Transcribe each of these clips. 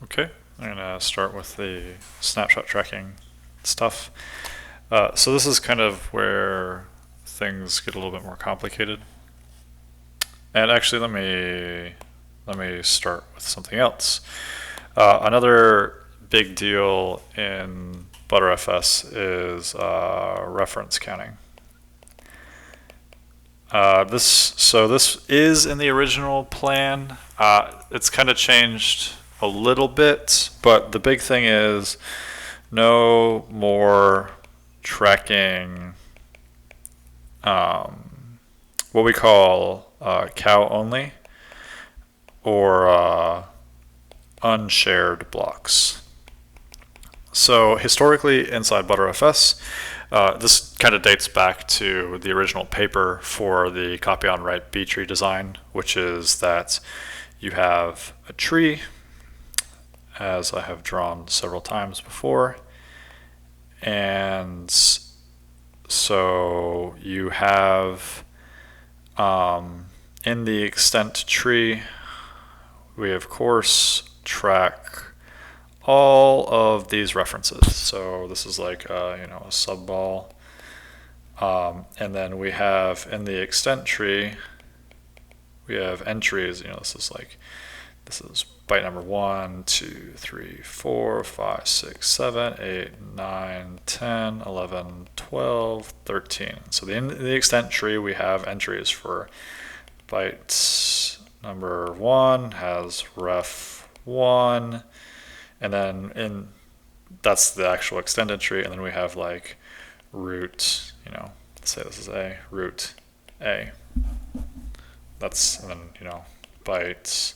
Okay, I'm gonna start with the snapshot tracking stuff. So this is kind of where things get a little bit more complicated. And actually, let me start with something else. Another big deal in Btrfs is reference counting. This is in the original plan. It's kind of changed a little bit, but the big thing is no more tracking what we call cow only or unshared blocks. So historically inside Btrfs, this kind of dates back to the original paper for the copy on write B tree design, which is that you have a tree, as I have drawn several times before, and so you have in the extent tree, we of course track all of these references. So this is like a subball, and then we have in the extent tree we have entries. This is byte number 1, 2, 3, 4, 5, 6, 7, 8, 9, 10, 11, 12, 13. So in the extent tree we have entries for byte number 1 has ref 1, and then that's the actual extended tree, and then we have like root, let's say this is A, root A. And then, byte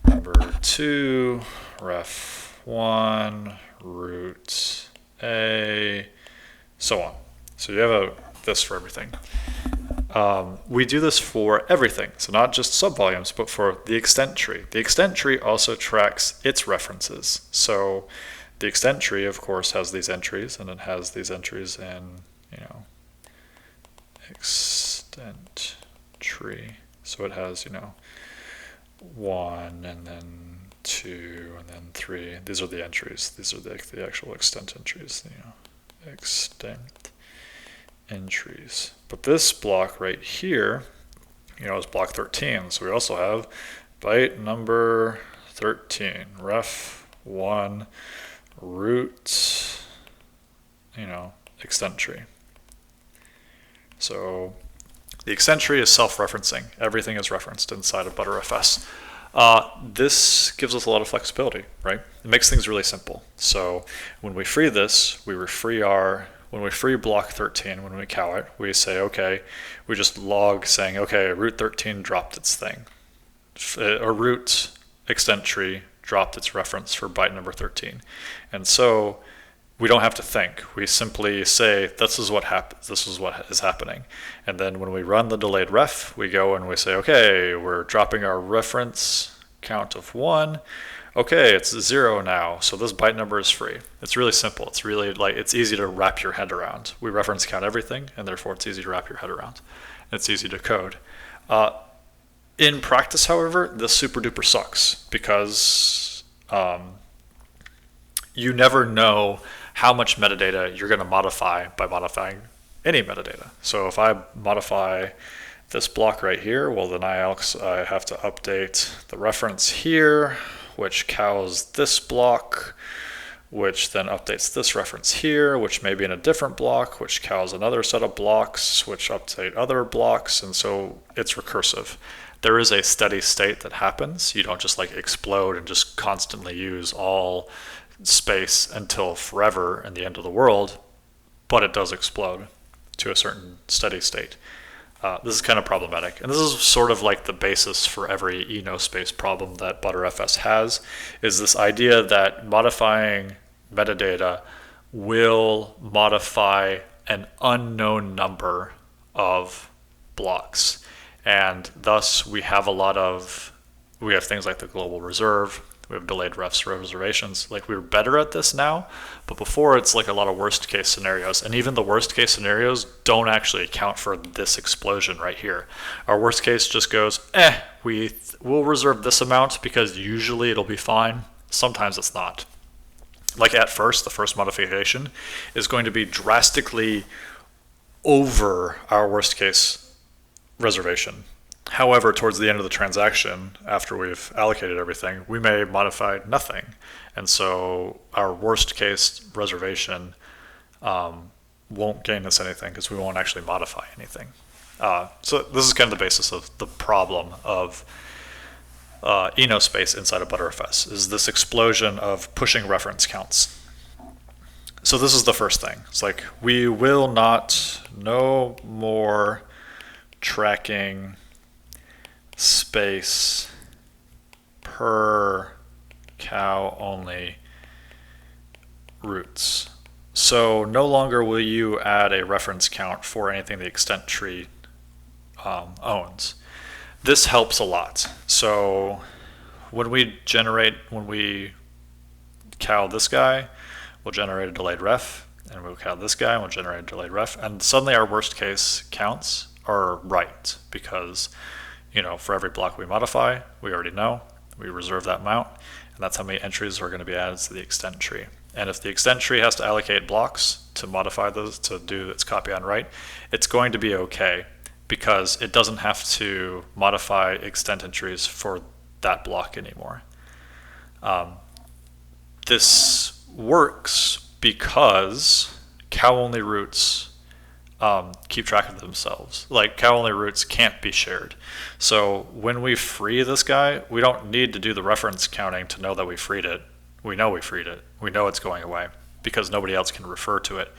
number 2, ref 1, root A, so on. So you have this for everything. We do this for everything, so not just subvolumes, but for the extent tree. The extent tree also tracks its references. So the extent tree, of course, has these entries, and it has these entries in, extent tree. So it has, 1, and then 2, and then 3. These are the entries. These are the actual extent entries, extent entries. But this block right here, is block 13. So we also have byte number 13, ref 1, root, extent tree. So the extent tree is self-referencing. Everything is referenced inside of Btrfs. This gives us a lot of flexibility, right? It makes things really simple. So when we free this, when we free block 13, when we cow it, we say, okay, we just log saying, okay, root 13 dropped its thing. Or root extent tree dropped its reference for byte number 13. And so we don't have to think. We simply say, this is what happens. This is what is happening. And then when we run the delayed ref, we go and we say, okay, we're dropping our reference count of 1. Okay, it's 0 now, so this byte number is free. It's really simple. It's really it's easy to wrap your head around. We reference count everything, and therefore it's easy to wrap your head around. And it's easy to code. In practice, however, this super duper sucks because you never know how much metadata you're going to modify by modifying any metadata. So if I modify this block right here, well then I have to update the reference here, which cows this block, which then updates this reference here, which may be in a different block, which cows another set of blocks, which update other blocks, and so it's recursive. There is a steady state that happens. You don't just explode and just constantly use all space until forever and the end of the world, but it does explode to a certain steady state. This is kind of problematic, and this is sort of like the basis for every space problem that Btrfs has, is this idea that modifying metadata will modify an unknown number of blocks, and thus we have things like the global reserve. We have delayed refs reservations. We're better at this now, but before it's a lot of worst case scenarios. And even the worst case scenarios don't actually account for this explosion right here. Our worst case just goes, we'll reserve this amount because usually it'll be fine. sometimes it's not. Like at first, the first modification is going to be drastically over our worst case reservation. However, towards the end of the transaction, after we've allocated everything, we may modify nothing. And so our worst case reservation won't gain us anything because we won't actually modify anything. So this is kind of the basis of the problem of enospace inside of Btrfs, is this explosion of pushing reference counts. So this is the first thing. It's like, we will no more tracking space per cow only roots. So no longer will you add a reference count for anything the extent tree owns. This helps a lot. So when we cow this guy, we'll generate a delayed ref, and we'll cow this guy, and we'll generate a delayed ref, and suddenly our worst case counts are right, because for every block we modify, we already know, we reserve that amount, and that's how many entries are going to be added to the extent tree. And if the extent tree has to allocate blocks to modify those, to do its copy on write, it's going to be okay, because it doesn't have to modify extent entries for that block anymore. This works because cow-only roots keep track of themselves. Like, cow-only roots can't be shared. So when we free this guy, we don't need to do the reference counting to know that we freed it. We know we freed it. We know it's going away because nobody else can refer to it.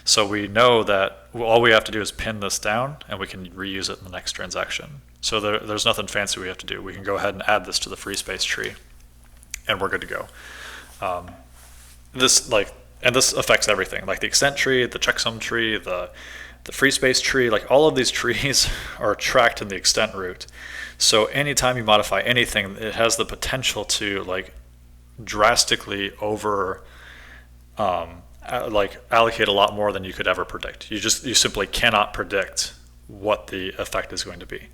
So we know that all we have to do is pin this down, and we can reuse it in the next transaction. So there's nothing fancy we have to do. We can go ahead and add this to the free space tree, and we're good to go. This affects everything, like the extent tree, the checksum tree, the free space tree. Like, all of these trees are tracked in the extent root. So anytime you modify anything, it has the potential to drastically over allocate a lot more than you could ever predict. You simply cannot predict what the effect is going to be.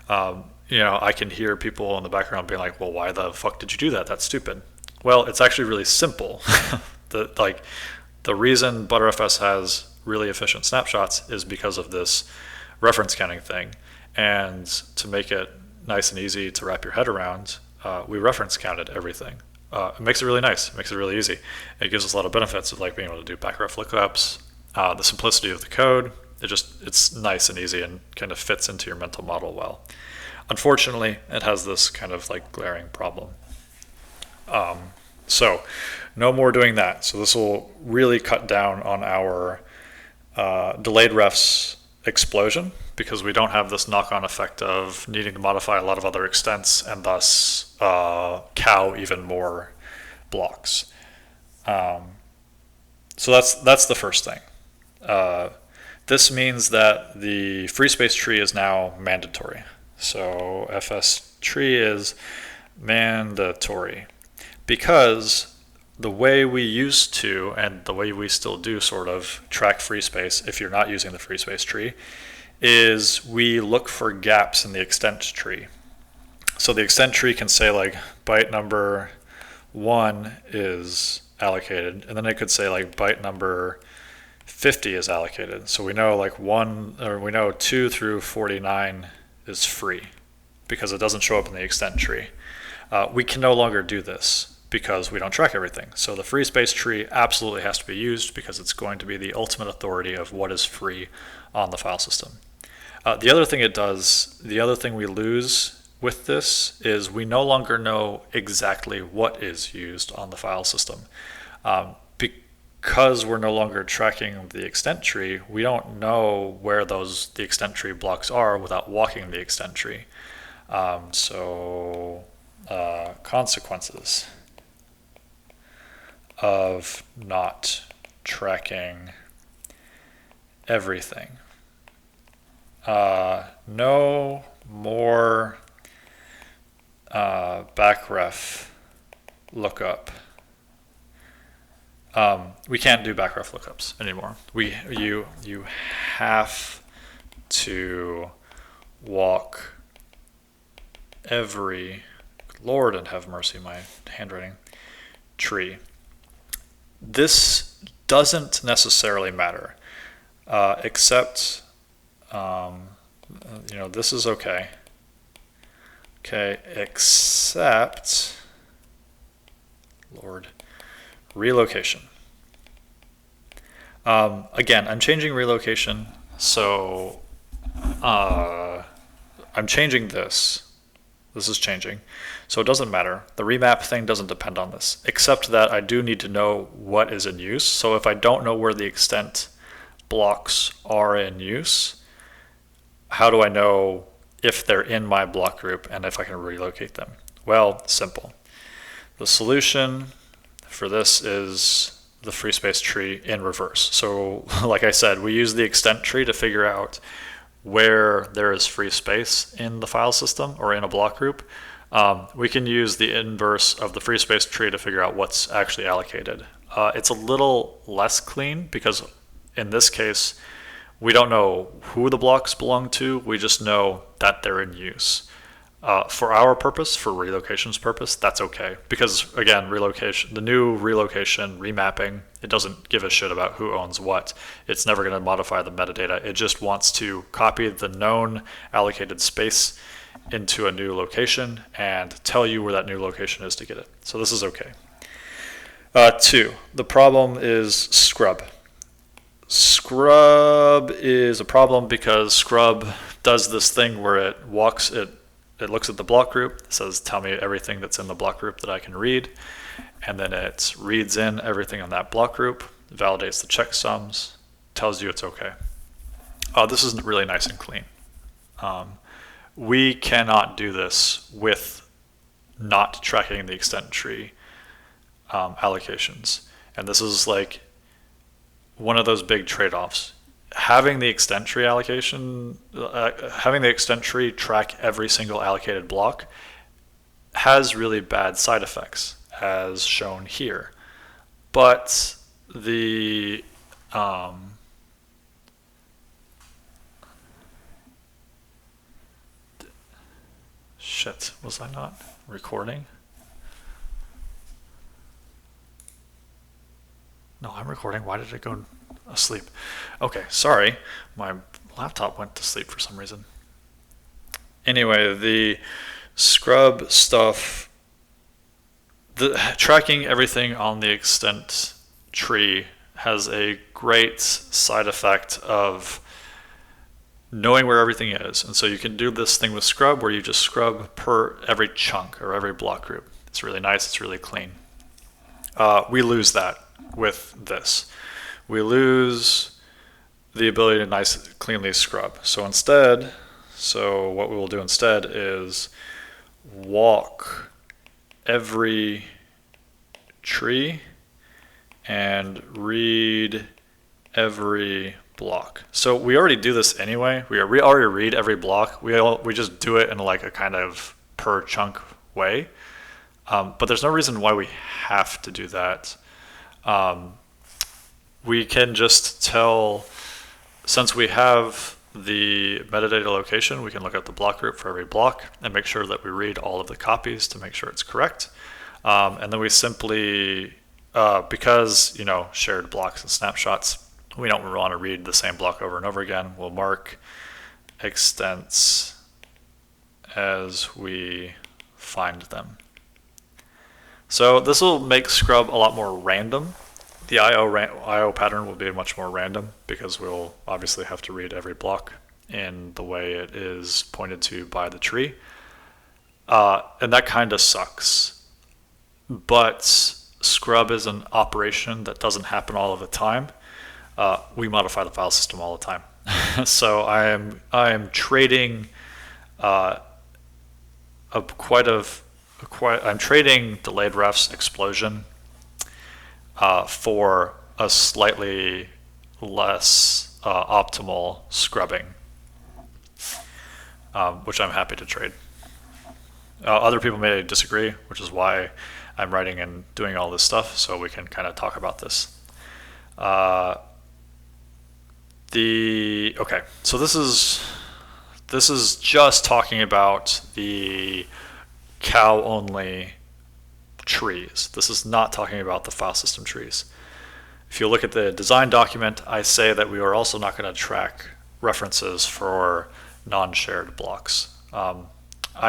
I can hear people in the background being like, well, why the fuck did you do that? That's stupid. Well, it's actually really simple. The reason Btrfs has really efficient snapshots is because of this reference counting thing. And to make it nice and easy to wrap your head around, we reference counted everything. It makes it really nice. It makes it really easy. It gives us a lot of benefits of being able to do backref lookups, the simplicity of the code. It's nice and easy and kind of fits into your mental model well. Unfortunately, it has this kind of glaring problem. So no more doing that. So this will really cut down on our delayed refs explosion, because we don't have this knock-on effect of needing to modify a lot of other extents and thus cow even more blocks. So that's the first thing. This means that the free space tree is now mandatory. So fs tree is mandatory, because the way we used to, and the way we still do sort of, track free space if you're not using the free space tree, is we look for gaps in the extent tree. So the extent tree can say byte number 1 is allocated, and then it could say byte number 50 is allocated. So we know we know 2 through 49 is free because it doesn't show up in the extent tree. We can no longer do this because we don't track everything. So the free space tree absolutely has to be used, because it's going to be the ultimate authority of what is free on the file system. The other thing we lose with this is we no longer know exactly what is used on the file system. Because we're no longer tracking the extent tree, we don't know where the extent tree blocks are without walking the extent tree. Consequences of not tracking everything. No more backref lookup. We can't do backref lookups anymore. You have to walk every, Lord and have mercy, my handwriting. tree. This doesn't necessarily matter, except, this is okay. Okay, except, Lord, relocation. Again, I'm changing relocation, so I'm changing this. This is changing. So it doesn't matter. The remap thing doesn't depend on this, except that I do need to know what is in use. So if I don't know where the extent blocks are in use, how do I know if they're in my block group and if I can relocate them? Well, simple. The solution for this is the free space tree in reverse. So like I said, we use the extent tree to figure out where there is free space in the file system or in a block group. We can use the inverse of the free space tree to figure out what's actually allocated. It's a little less clean because in this case, we don't know who the blocks belong to. We just know that they're in use. For our purpose, for relocation's purpose, that's okay. Because again, the new relocation remapping, it doesn't give a shit about who owns what. It's never going to modify the metadata. It just wants to copy the known allocated space into a new location and tell you where that new location is to get it. So this is okay. 2, the problem is scrub. Scrub is a problem because scrub does this thing where it looks at the block group, says tell me everything that's in the block group that I can read, and then it reads in everything on that block group, validates the checksums, tells you it's okay. This isn't really nice and clean. We cannot do this with not tracking the extent tree allocations. And this is like one of those big trade-offs. Having the extent tree having the extent tree track every single allocated block has really bad side effects, as shown here. But the shit, was I not recording? No, I'm recording. Why did it go asleep? Okay, sorry. My laptop went to sleep for some reason. Anyway, the scrub stuff, tracking everything on the extent tree has a great side effect of knowing where everything is. And so you can do this thing with scrub where you just scrub per every chunk or every block group. It's really nice. It's really clean. We lose that with this. We lose the ability to cleanly scrub. So what we will do instead is walk every tree and read every block. So we already do this anyway. We already read every block. We just do it in like a kind of per chunk way. But there's no reason why we have to do that. We can just tell, since we have the metadata location, we can look at the block group for every block and make sure that we read all of the copies to make sure it's correct. And then we simply, because, shared blocks and snapshots, we don't want to read the same block over and over again. We'll mark extents as we find them. So this will make scrub a lot more random. The IO pattern will be much more random because we'll obviously have to read every block in the way it is pointed to by the tree. And that kind of sucks. But scrub is an operation that doesn't happen all of the time. We modify the file system all the time. So I am trading I'm trading delayed refs explosion for a slightly less optimal scrubbing, which I'm happy to trade. Other people may disagree, which is why I'm writing and doing all this stuff, so we can kind of talk about this. Okay, so this is just talking about the cow-only trees. This is not talking about the file system trees. If you look at the design document, I say that we are also not going to track references for non-shared blocks. I'm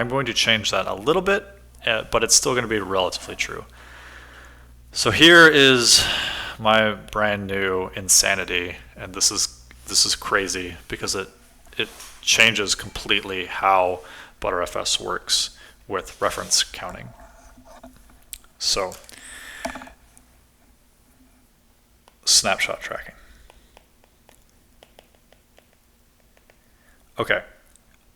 going to change that a little bit, but it's still going to be relatively true. So here is my brand new insanity, and this is crazy because it changes completely how Btrfs works with reference counting. So snapshot tracking. Okay,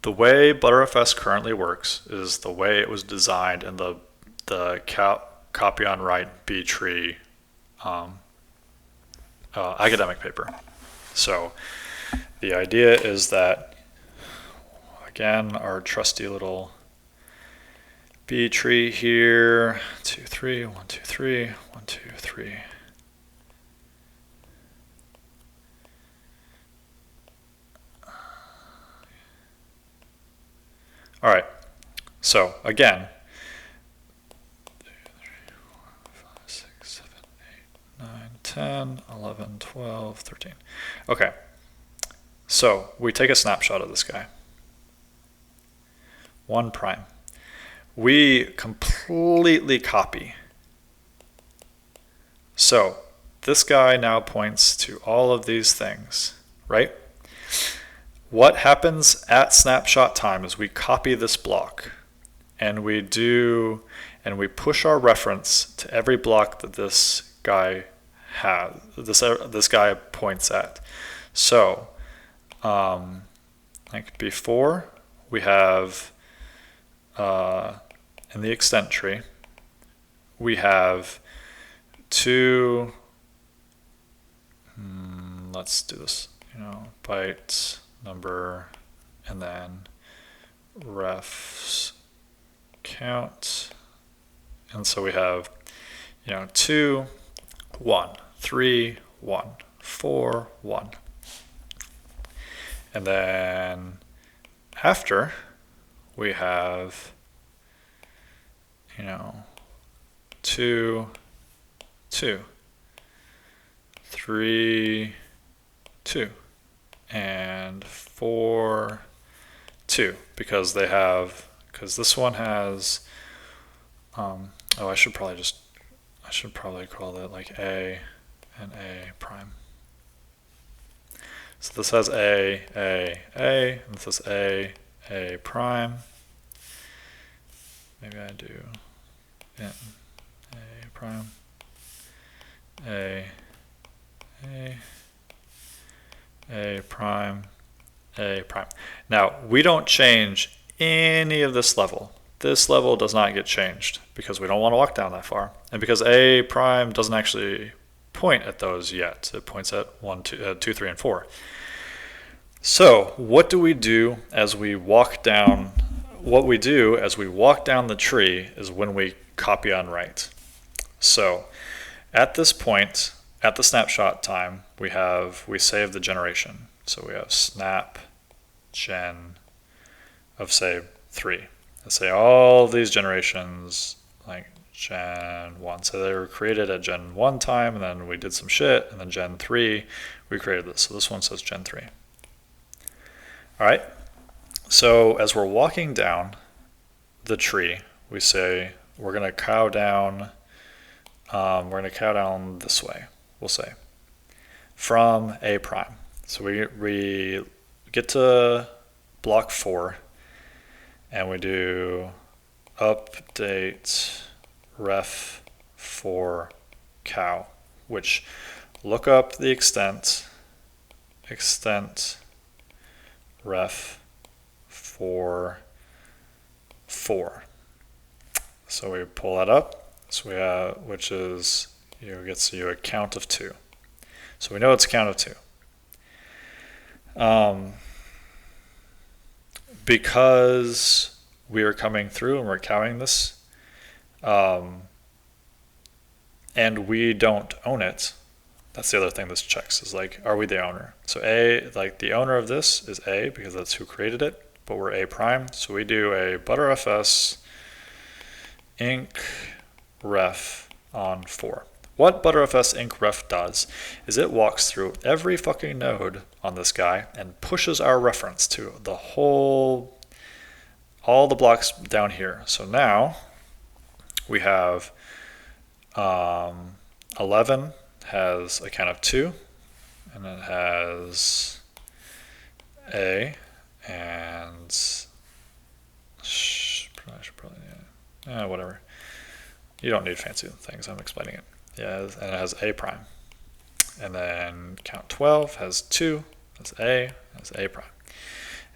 the way Btrfs currently works is the way it was designed in the copy on write B tree academic paper. So the idea is that, again, our trusty little B tree here, 2, 3, 1, 2, 3, 1, 2, 3. All right, so again, 2, 3, 4, 5, 6, 7, 8, 9, 10, 11, 12, 13. Okay, so we take a snapshot of this guy. 1 prime. We completely copy. So this guy now points to all of these things, right? What happens at snapshot time is we copy this block and we push our reference to every block that this guy has, this guy points at. So like before, we have in the extent tree, we have 2, let's do this, byte number, and then refs count. And so we have, 2, 1, 3, 1, 4, 1. And then after, we have, 2, 2, 3, 2, and 4, 2, because this one has, I should probably call that like A and A prime. So this has A, and this is A prime. Maybe I do A prime, A prime, A prime. Now, we don't change any of this level. This level does not get changed because we don't want to walk down that far. And because A prime doesn't actually point at those yet. It points at 1, 2, 3, and 4. So what do we do as we walk down? What we do as we walk down the tree is when we copy on write. So at this point, at the snapshot time, we save the generation. So we have snap gen of, say, 3. Let's say all these generations, like gen 1. So they were created at gen 1 time, and then we did some shit, and then gen 3, we created this. So this one says gen 3. All right. So as we're walking down the tree, we say we're going to cow down. We're going to cow down this way. We'll say from A prime. So we get to block 4, and we do update ref for cow, which look up the extent ref for 4. So we pull that up. So we have, which is, gets you a count of 2. So we know it's a count of 2. Because we are coming through and we're counting this, and we don't own it. That's the other thing this checks, is like, are we the owner? So A, like the owner of this is A because that's who created it, but we're A prime. So we do a Btrfs inc ref on 4. What Btrfs inc ref does is it walks through every fucking node on this guy and pushes our reference to the whole, all the blocks down here. So now we have 11 has a count of 2, and it has A, and whatever. You don't need fancy things, I'm explaining it. Yeah, and it has A prime. And then count 12 has 2, has A prime.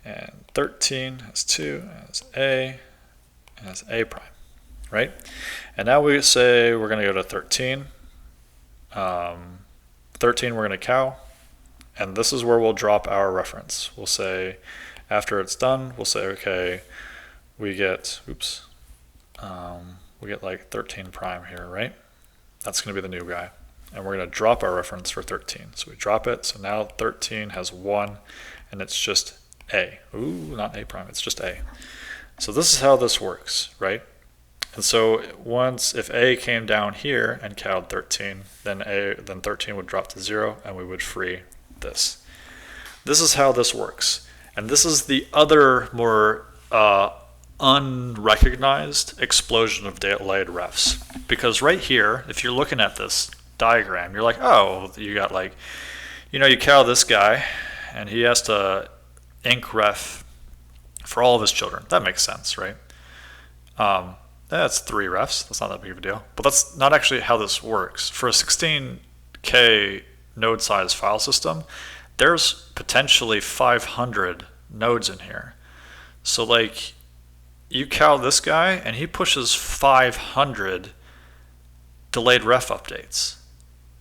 And 13 has 2, has A, and has A prime, right? And now we say we're going to go to 13. 13 we're going to cow, and this is where we'll drop our reference. We'll say, after it's done, we'll say, okay, we get, we get like 13 prime here, right? That's going to be the new guy. And we're going to drop our reference for 13. So we drop it. So now 13 has 1, and it's just A. Ooh, not A prime. It's just A. So this is how this works, right? And so once, if A came down here and cowed 13, then 13 would drop to 0, and we would free this. This is how this works. And this is the other more unrecognized explosion of delayed refs. Because right here, if you're looking at this diagram, you're like, oh, you got like, you cow this guy, and he has to inc ref for all of his children. That makes sense, right? That's 3 refs. That's not that big of a deal. But that's not actually how this works. For a 16K node size file system, there's potentially 500 nodes in here. So like, you cow this guy, and he pushes 500 delayed ref updates.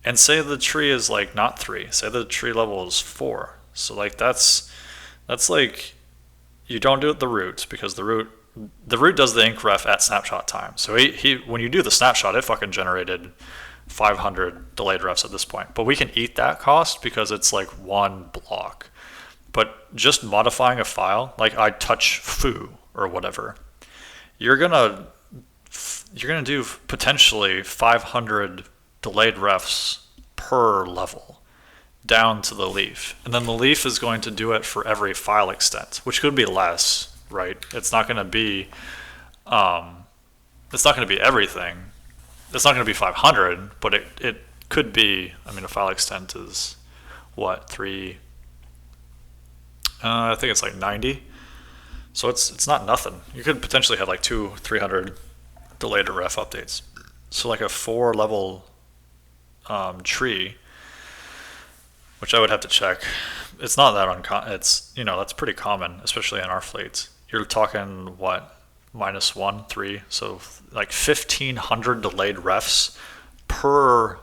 And say the tree is like not 3. Say the tree level is 4. So like that's like, you don't do it the root, because the root does the inc ref at snapshot time. So he when you do the snapshot, it fucking generated 500 delayed refs at this point. But we can eat that cost because it's like 1 block. But just modifying a file, like I touch foo or whatever, you're gonna do potentially 500 delayed refs per level down to the leaf. And then the leaf is going to do it for every file extent, which could be less, right? It's not going to be everything. It's not going to be 500, but it could be. I mean, a file extent is what, 3? I think it's like 90. So it's not nothing. You could potentially have like 200-300 delayed ref updates. So like a 4 level tree, which I would have to check. It's not that uncommon. It's, that's pretty common, especially in our fleets. You're talking what, -1, 3, so like 1,500 delayed refs per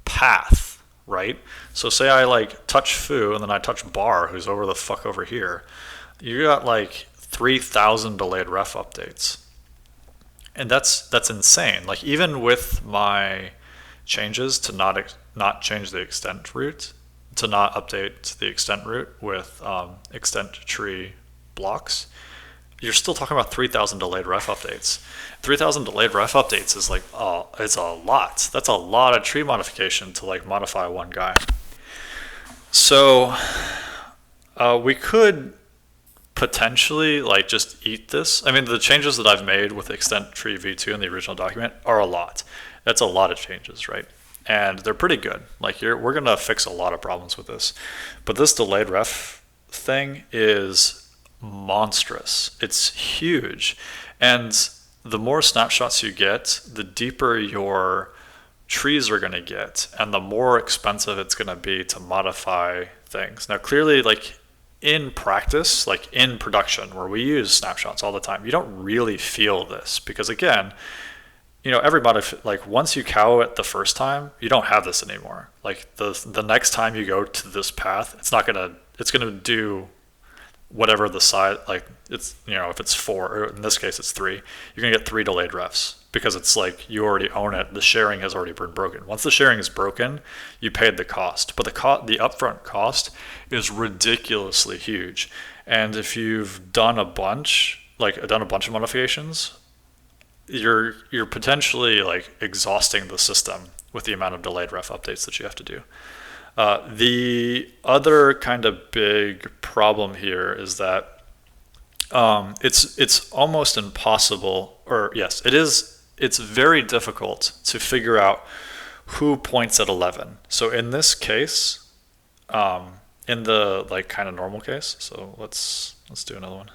path, right? So say I like touch foo and then I touch bar, who's over the fuck over here. You got like 3,000 delayed ref updates, and that's insane. Like even with my changes to not change the extent root, to not update the extent root with extent tree blocks, you're still talking about 3,000 delayed ref updates. 3,000 delayed ref updates is like, it's a lot. That's a lot of tree modification to like modify one guy. So we could potentially like just eat this. I mean, the changes that I've made with extent tree v2 in the original document are a lot. That's a lot of changes, right? And they're pretty good. Like we're gonna fix a lot of problems with this. But this delayed ref thing is monstrous. It's huge. And the more snapshots you get, the deeper your trees are gonna get, and the more expensive it's gonna be to modify things. Now clearly, like in practice, like in production where we use snapshots all the time, you don't really feel this because again, everybody, like once you cow it the first time, you don't have this anymore. Like the next time you go to this path, it's gonna do whatever the size, like it's, if it's 4, or in this case it's 3, you're gonna get 3 delayed refs because it's like you already own it. The sharing has already been broken. Once the sharing is broken, you paid the cost, but the upfront cost is ridiculously huge. And if you've done a bunch of modifications, you're potentially like exhausting the system with the amount of delayed ref updates that you have to do. The other kind of big problem here is that it's almost impossible, or yes, it is. It's very difficult to figure out who points at 11. So in this case, in the like kind of normal case, so let's do another one.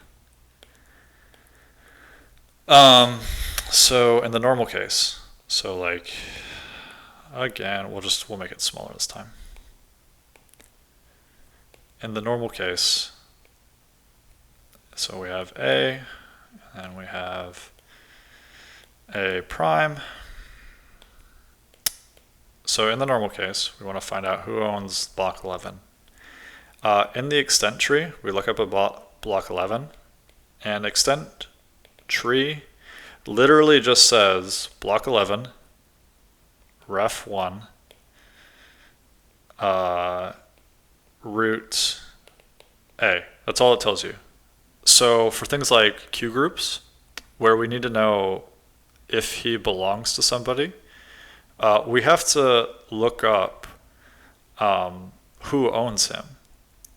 So in the normal case, so like again, we'll make it smaller this time. In the normal case, so we have A, and we have A prime. So in the normal case, we want to find out who owns block 11. In the extent tree, we look up a block 11, and extent tree literally just says block 11, ref 1, root A. That's all it tells you. So for things like Q groups, where we need to know if he belongs to somebody, we have to look up who owns him,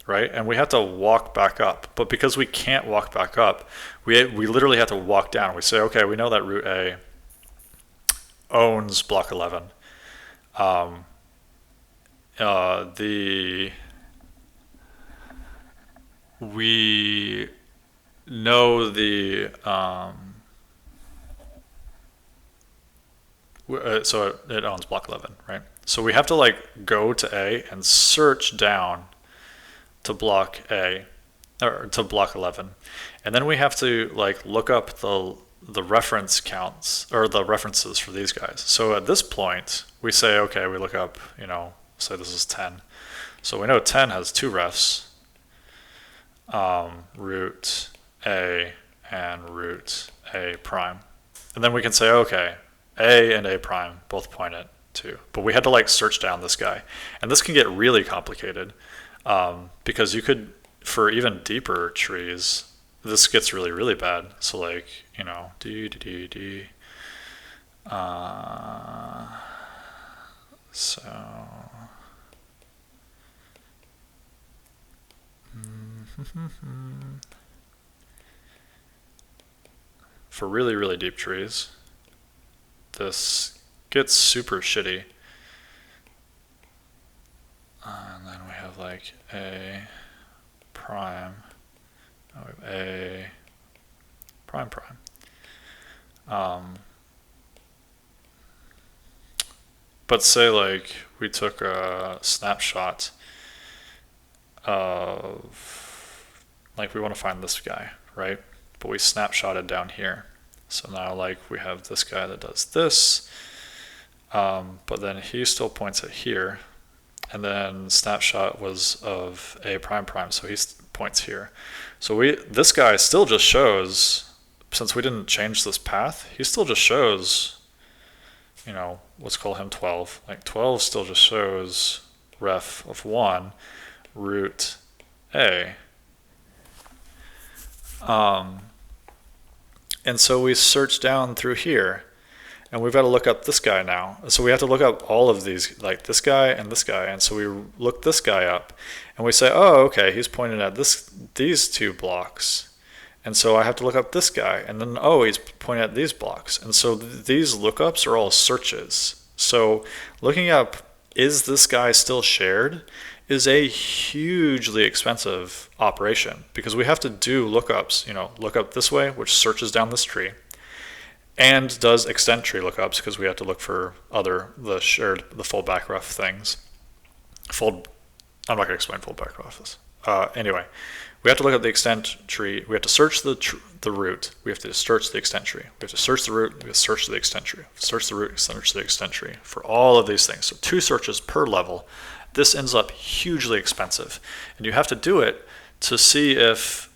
right? And we have to walk back up. But because we can't walk back up, we literally have to walk down. We say, okay, we know that root A owns block 11. We know the so it owns block 11, right? So we have to like go to A and search down to block A, or to block 11, and then we have to like look up the reference counts or the references for these guys. So at this point we say, okay, we look up, say this is 10, so we know 10 has two refs, root A and root A prime, and then we can say, okay, A and A prime both point at 2, but we had to like search down this guy, and this can get really complicated because you could, for even deeper trees, this gets really, really bad. So like, so for really, really deep trees, this gets super shitty. And then we have like A prime, we have A prime prime. But say like we took a snapshot of, like we want to find this guy, right? But we snapshotted down here. So now like we have this guy that does this, but then he still points at here. And then snapshot was of A prime prime, so he points here. So this guy still just shows, since we didn't change this path, he still just shows, let's call him 12. Like 12 still just shows ref of 1, root A. And so we search down through here, and we've got to look up this guy now. So we have to look up all of these, like this guy and this guy. And so we look this guy up, and we say, oh, okay, he's pointing at these two blocks. And so I have to look up this guy, and then, oh, he's pointing at these blocks. And so these lookups are all searches. So looking up, is this guy still shared, is a hugely expensive operation, because we have to do lookups, look up this way, which searches down this tree, and does extent tree lookups, because we have to look for the full back ref things. I'm not going to explain full back ref. Anyway, we have to look at the extent tree. We have to search the root. We have to search the extent tree. We have to search the root. We have to search the extent tree. Search the root. Search the extent tree for all of these things. So 2 searches per level. This ends up hugely expensive, and you have to do it to see if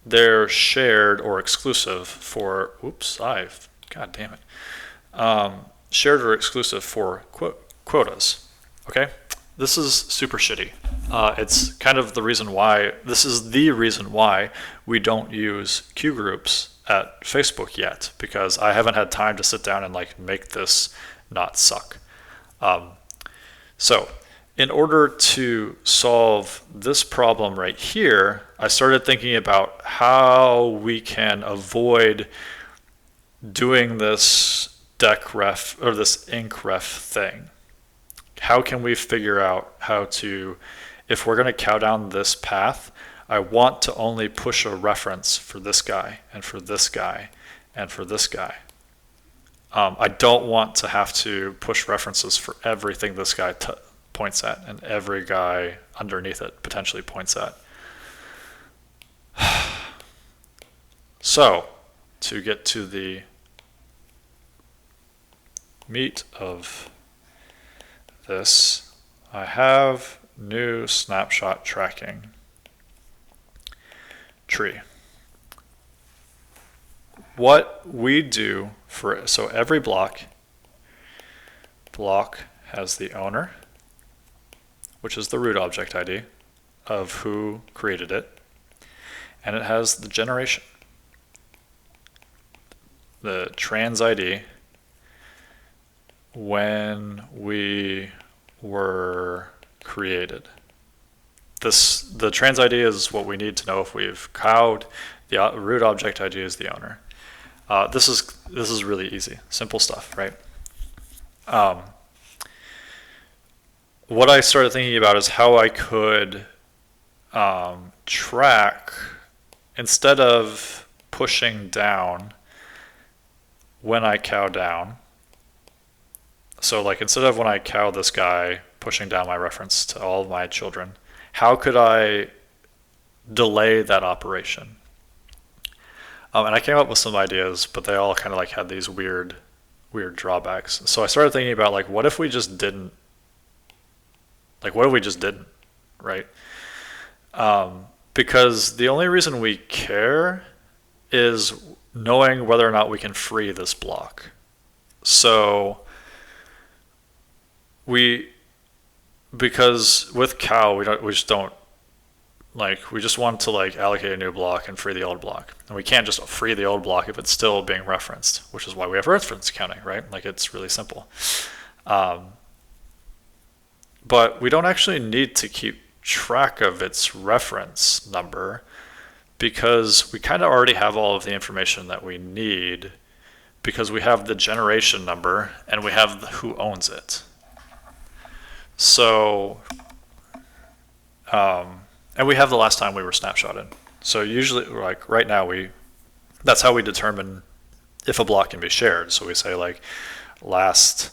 they're shared or exclusive for. God damn it. Shared or exclusive for quotas. Okay. This is super shitty. It's kind of the reason why, this is the reason why we don't use Q groups at Facebook yet because I haven't had time to sit down and like make this not suck. So in order to solve this problem right here, I started thinking about how we can avoid doing this dec ref or this inc ref thing. How can we figure out how to, if we're going to cow down this path, I want to only push a reference for this guy and for this guy and for this guy. I don't want to have to push references for everything this guy points at and every guy underneath it potentially points at. So, to get to the meat of this, I have new snapshot tracking tree. What we do for, so every block has the owner, which is the root object ID of who created it, and it has the generation, the trans ID when we were created. The trans ID is what we need to know if we've cowed. The root object ID is the owner. This is really easy, simple stuff, right? What I started thinking about is how I could track, instead of pushing down when I cow down. So like instead of when I cow this guy, pushing down my reference to all of my children, how could I delay that operation? And I came up with some ideas, but they all kind of like had these weird drawbacks. So I started thinking about like, what if we just didn't? Like, what if we just didn't, right? Because the only reason we care is knowing whether or not we can free this block. So because with cow, we just want to like allocate a new block and free the old block. And we can't just free the old block if it's still being referenced, which is why we have reference counting, right? Like it's really simple. But we don't actually need to keep track of its reference number because we kind of already have all of the information that we need because we have the generation number and we have who owns it. So, and we have the last time we were snapshotted. So usually, like right now, that's how we determine if a block can be shared. So we say like last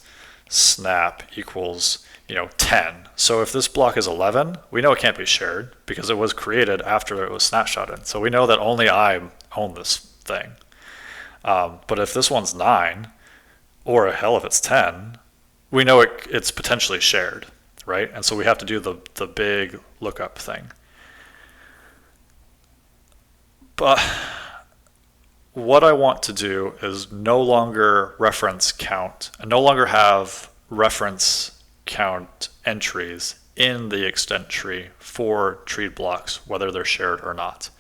snap equals 10. So if this block is 11, we know it can't be shared because it was created after it was snapshotted. So we know that only I own this thing. But if this one's 9, or hell if it's 10, we know it's potentially shared, right? And so we have to do the big lookup thing. But what I want to do is no longer reference count and no longer have reference count entries in the extent tree for treed blocks, whether they're shared or not.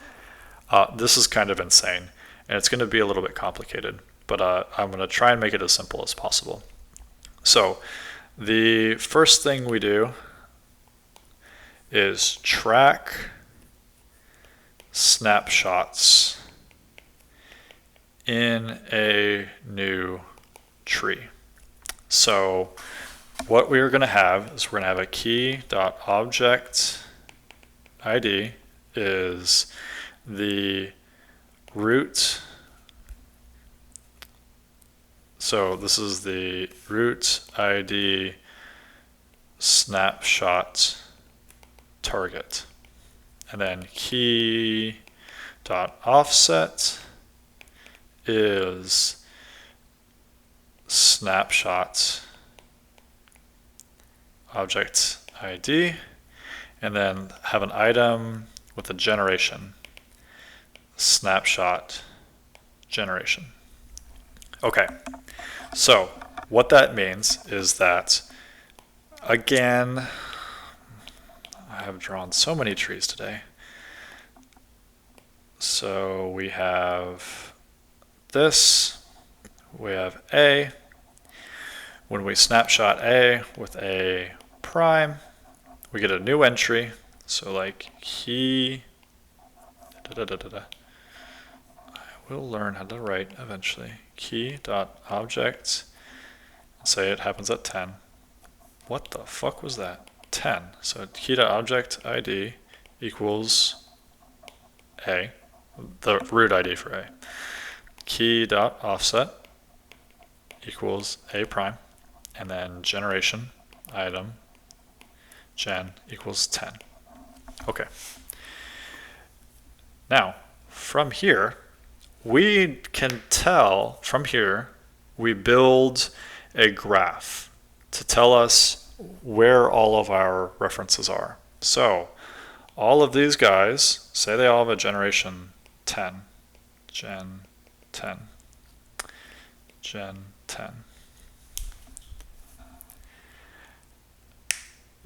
This is kind of insane, and it's going to be a little bit complicated, but I'm going to try and make it as simple as possible. So the first thing we do is track snapshots in a new tree. So what we are going to have is we're going to have a key.object ID is the root. So this is the root ID snapshot target. And then key.offset is snapshot object ID, and then have an item with a generation, snapshot generation. Okay, so what that means is that, again, I have drawn so many trees today. So we have this, we have A. When we snapshot A with A prime, we get a new entry. So like key, I will learn how to write eventually. Key.object, say it happens at 10. What the fuck was that? 10. So key.object ID equals A, the root ID for A. Key.offset equals A prime, and then generation item gen equals 10. Okay. Now, from here, we can tell, from here, we build a graph to tell us where all of our references are. So, all of these guys, say they all have a generation 10, gen 10, gen 10.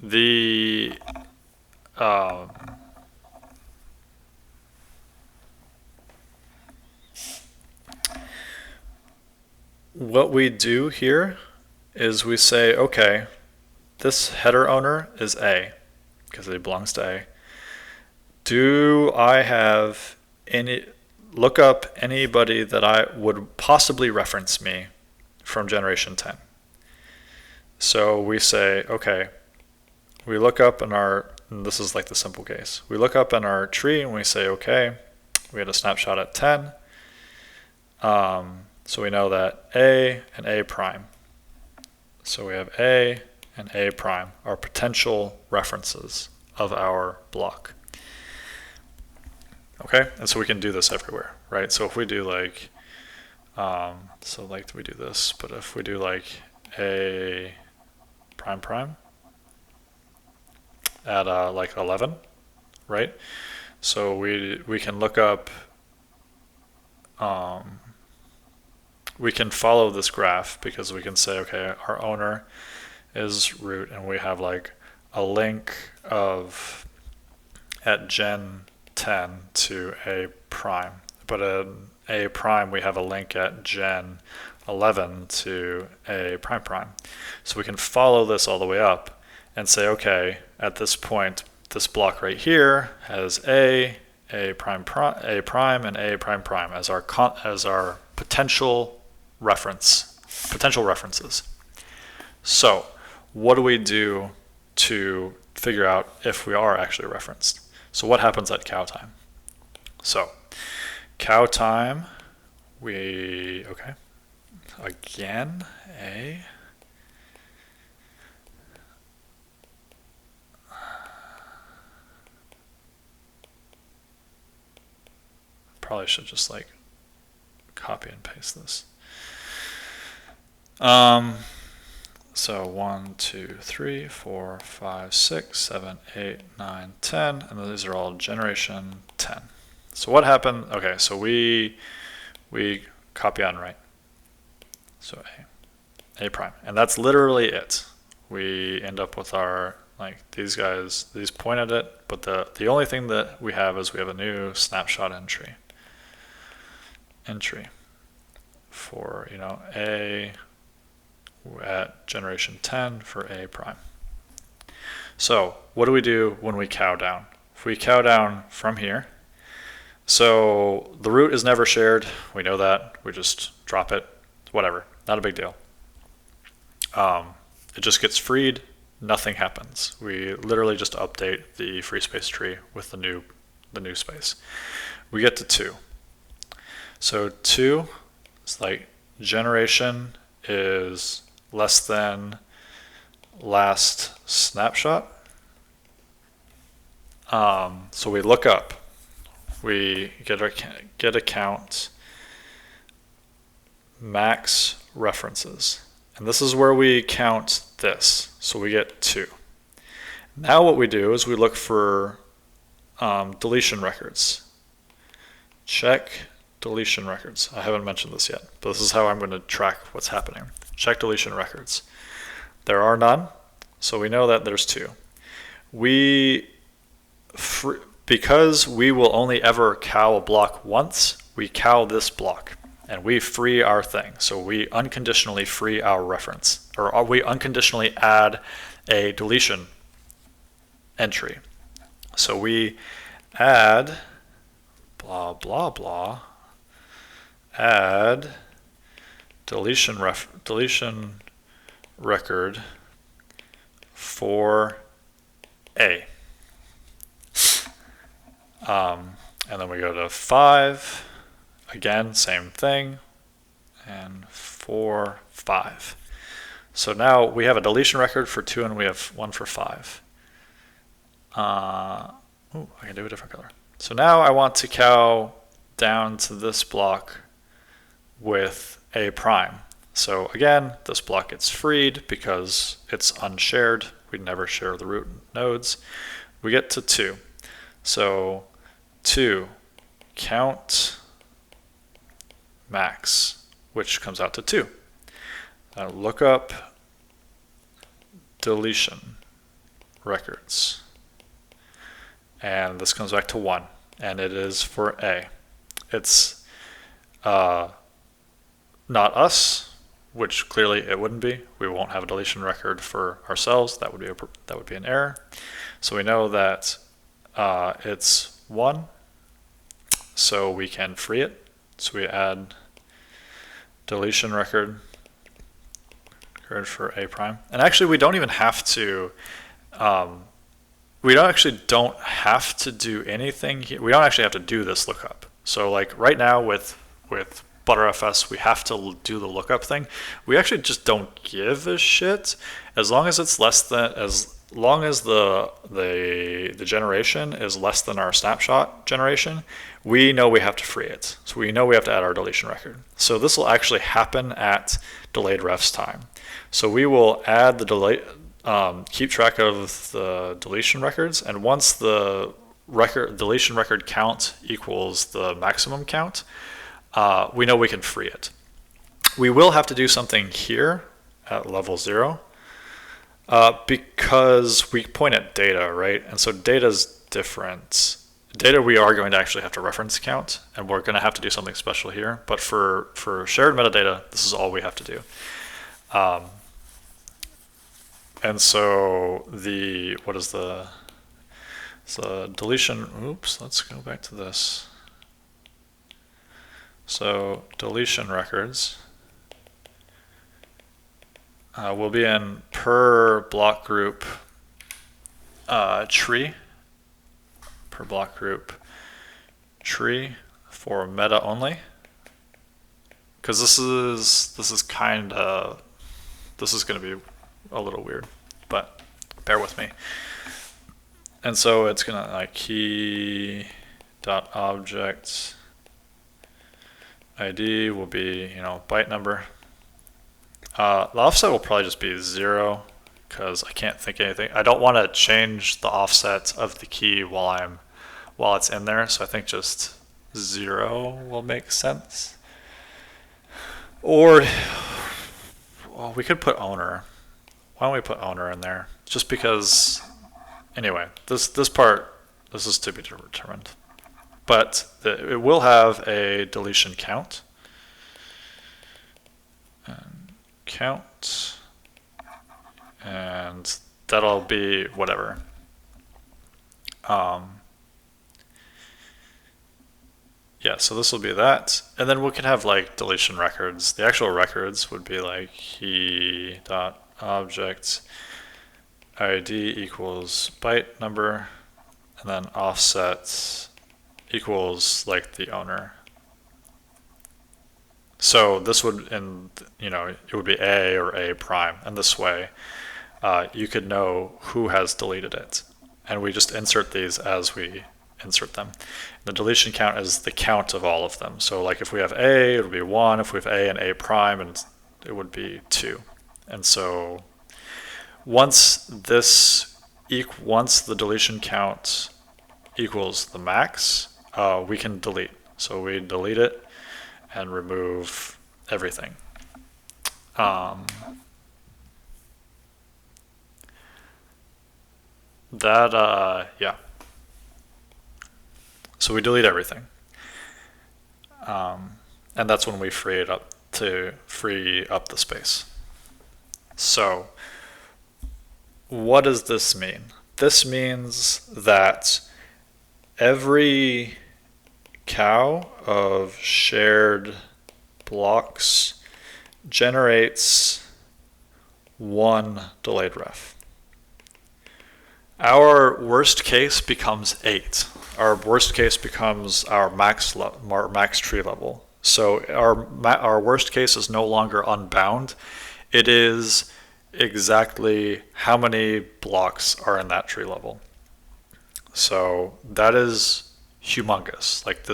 The what we do here is we say, okay, this header owner is A because it belongs to A. Do I have any, look up anybody that I would possibly reference me from generation 10. So we say, okay, we look up in our, and this is like the simple case, we look up in our tree and we say, okay, we had a snapshot at 10. So we know that A and A prime. So we have A and A prime are potential references of our block. Okay, and so we can do this everywhere, right? So if we do like, so like we do this, but if we do like A prime prime at like 11, right? So we can look up, we can follow this graph because we can say, okay, our owner is root, and we have like a link of at gen 10 to A prime, but at A prime we have a link at gen 11 to A prime prime. So we can follow this all the way up and say, okay, at this point, this block right here has A prime, A prime, and A prime prime as our potential references. So what do we do to figure out if we are actually referenced? So what happens at cow time? So cow time, okay, again, A. Probably should just like copy and paste this. So 1, 2, 3, 4, 5, 6, 7, 8, 9, 10, and these are all generation 10. So what happened? Okay, so we copy on right. So A prime, and that's literally it. We end up with our, like, these guys, these point at it, but the only thing that we have is we have a new snapshot entry for, you know, A at generation 10 for A prime. So what do we do when we cow down? If we cow down from here, so the root is never shared, we know that, we just drop it, whatever, not a big deal. It just gets freed, nothing happens. We literally just update the free space tree with the new space. We get to 2. So 2, it's like generation is less than last snapshot. So we look up, we get a count max references, and this is where we count this. So we get 2. Now what we do is we look for deletion records. Check deletion records. I haven't mentioned this yet, but this is how I'm going to track what's happening. Check deletion records. There are none, so we know that there's 2. Because we will only ever cow a block once, we cow this block. and we free our thing. So we unconditionally free our reference, or we unconditionally add a deletion entry. So we add blah blah blah, add deletion record for A. And then we go to 5, again, same thing, and 4, 5. So now we have a deletion record for 2 and we have one for 5. I can do a different color. So now I want to cow down to this block with A prime. So again, this block gets freed because it's unshared. We never share the root nodes. We get to 2. So 2 count max, which comes out to 2. Now look up deletion records. And this comes back to 1, and it is for A. It's not us, which clearly it wouldn't be. We won't have a deletion record for ourselves. That would be an error. So we know that it's 1, so we can free it. So we add deletion record for A prime. And actually, we don't even have to. We don't have to do anything here. We don't actually have to do this lookup. So like right now with ButterFS, we have to do the lookup thing. We actually just don't give a shit as long as it's less than, as long as the generation is less than our snapshot generation. We know we have to free it. So we know we have to add our deletion record. So this will actually happen at delayed refs time. So we will add the keep track of the deletion records, and once the deletion record count equals the maximum count, we know we can free it. We will have to do something here at level 0 because we point at data, right? And so data is different. Data we are going to actually have to reference count, and we're going to have to do something special here. But for shared metadata, this is all we have to do. And so deletion, oops, let's go back to this. So deletion records will be in per block group tree, per block group tree for meta only. Because this is going to be a little weird, but bear with me. And so it's gonna like key dot object ID will be byte number. The offset will probably just be 0 because I can't think of anything. I don't want to change the offset of the key while it's in there, so I think just 0 will make sense. Or well, we could put owner. Why don't we put owner in there? Just because, anyway, this is to be determined. But it will have a deletion count. And that'll be whatever. Yeah, so this will be that. And then we can have like deletion records. The actual records would be like key dot object ID equals byte number, and then offset equals like the owner. So this would, it would be A or A prime, and this way you could know who has deleted it. And we just insert these as we insert them. The deletion count is the count of all of them. So like if we have A, it would be 1. If we have A and A prime, and it would be 2. And so once the deletion count equals the max, we can delete. So we delete it and remove everything. Yeah. So we delete everything. and that's when we free up the space. So what does this mean? This means that every cow of shared blocks generates one delayed ref. Our worst case becomes 8. Our worst case becomes our max tree level. So our worst case is no longer unbound. It is exactly how many blocks are in that tree level. So that is humongous. Like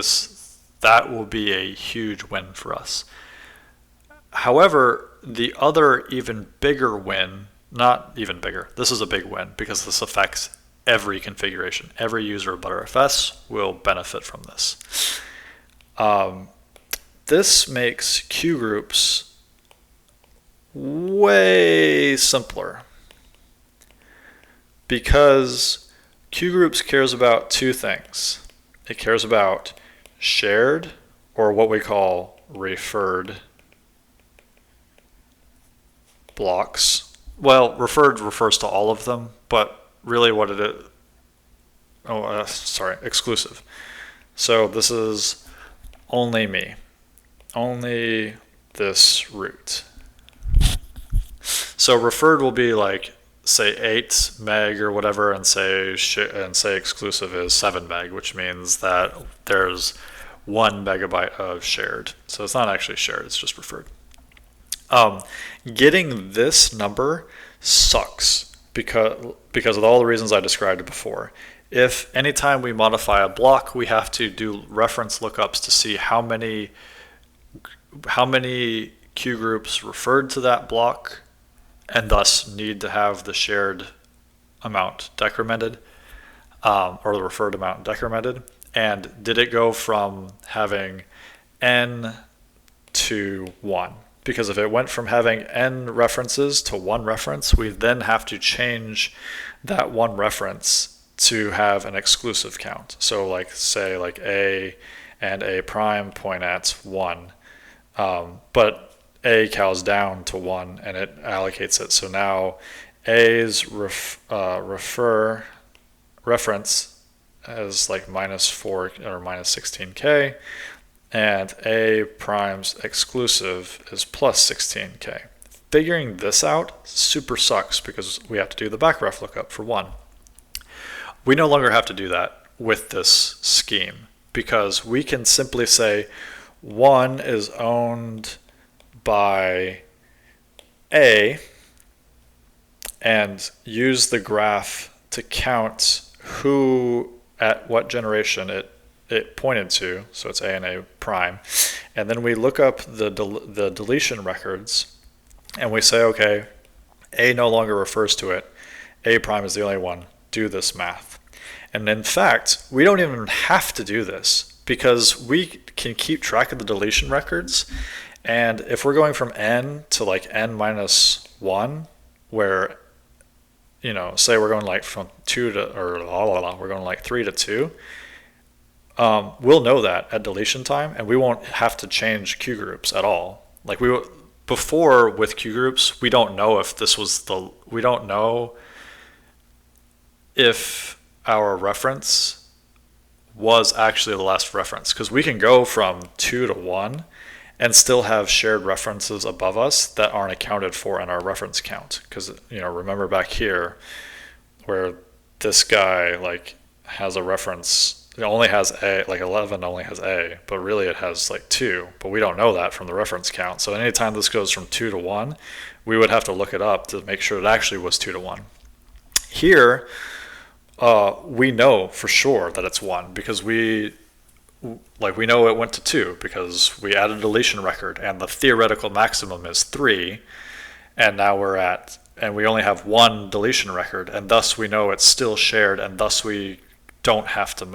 that will be a huge win for us. However, the other even bigger win, not even bigger, this is a big win because this affects every configuration. Every user of Btrfs will benefit from this. This makes queue groups way simpler because queue groups cares about two things. It cares about shared, or what we call referred blocks. Well, referred refers to all of them, but really what it is, exclusive. So this is only me, only this root. So referred will be like, say 8 meg or whatever, and say exclusive is 7 meg, which means that there's 1 megabyte of shared. So it's not actually shared, it's just referred. Getting this number sucks because of all the reasons I described before. If anytime we modify a block, we have to do reference lookups to see how many queue groups referred to that block and thus need to have the shared amount decremented, or the referred amount decremented. And did it go from having n to 1? Because if it went from having n references to 1 reference, we then have to change that 1 reference to have an exclusive count. So like say like a and a prime point at 1, but a cows down to 1 and it allocates it. So now a's reference is like -4 or -16k, and a prime's exclusive is +16k. Figuring this out super sucks because we have to do the backref lookup for 1. We no longer have to do that with this scheme because we can simply say 1 is owned by A and use the graph to count who at what generation it pointed to, so it's A and A prime, and then we look up the deletion records and we say, okay, A no longer refers to it, A prime is the only one, do this math. And in fact, we don't even have to do this because we can keep track of the deletion records, and if we're going from n to like n minus 1, where, you know, say we're going like from 2 to, or we're going like 3 to 2, we'll know that at deletion time, and we won't have to change queue groups at all. Like before with queue groups, we don't know if we don't know if our reference was actually the last reference, because we can go from 2 to 1 and still have shared references above us that aren't accounted for in our reference count. Because, you know, remember back here where this guy like has a reference, it only has A, like 11 only has A, but really it has like 2, but we don't know that from the reference count. So anytime this goes from 2 to 1, we would have to look it up to make sure it actually was 2 to 1. Here, we know for sure that it's 1 because we know it went to 2 because we added a deletion record and the theoretical maximum is 3, and now we only have 1 deletion record, and thus we know it's still shared, and thus we don't have to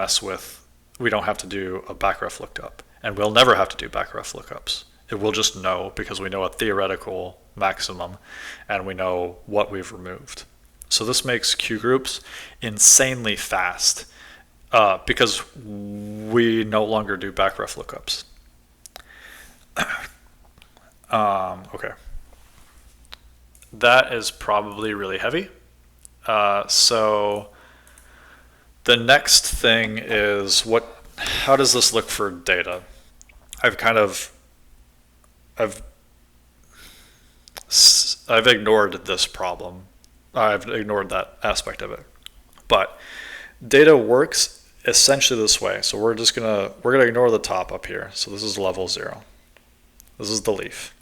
do a backref lookup, and we'll never have to do backref lookups. It will just know because we know a theoretical maximum and we know what we've removed. So this makes queue groups insanely fast because we no longer do backref lookups. Okay. That is probably really heavy. So the next thing is how does this look for data? I've kind of, I've, I've ignored this problem. I've ignored that aspect of it. But data works essentially this way. So we're gonna ignore the top up here. So this is level 0. This is the leaf.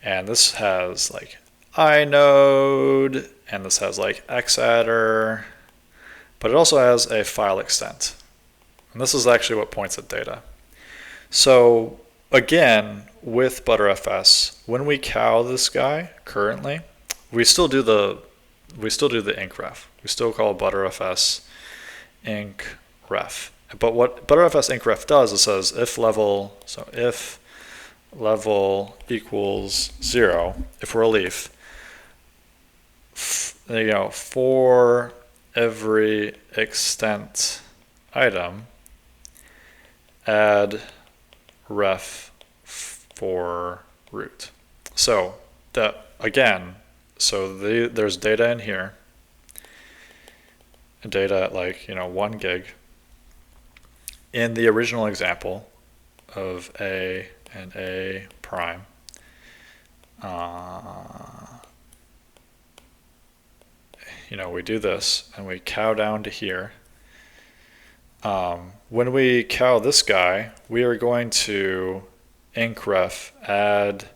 And this has like inode, and this has like xadder, but it also has a file extent. And this is actually what points at data. So again, with Btrfs, when we cow this guy currently, we still do the incref. We still call Btrfs incref. But what Btrfs incref does is says if level equals 0, if we're a leaf, for every extent item, add ref for root. So that again, there's data in here, data at 1 gig. In the original example of A and A prime, we do this and we cow down to here. When we cow this guy, we are going to incref add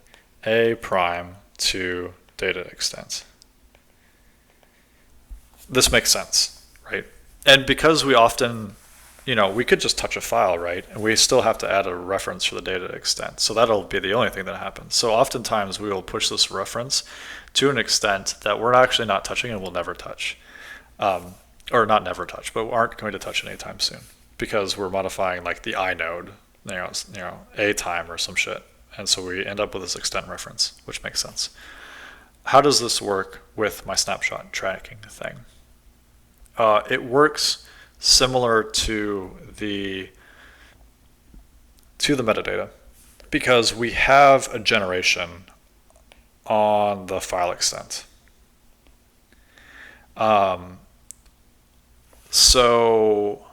A prime to data extent. This makes sense, right? And because we often, we could just touch a file, right? And we still have to add a reference for the data extent. So that'll be the only thing that happens. So oftentimes we will push this reference to an extent that we're actually not touching and will never touch. Or not never touch, but aren't going to touch anytime soon because we're modifying like the inode, a time or some shit. And so we end up with this extent reference, which makes sense. How does this work with my snapshot tracking thing? It works similar to the metadata because we have a generation on the file extent. So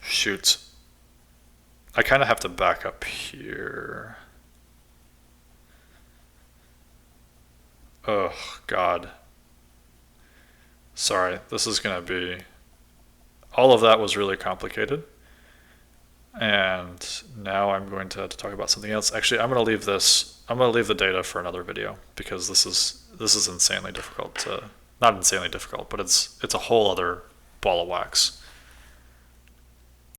shoot, I kind of have to back up here. Oh God. Sorry, this is going to be, all of that was really complicated. And now I'm going to have to talk about something else. Actually, I'm going to leave the data for another video because this is insanely difficult to, not insanely difficult, but it's a whole other ball of wax.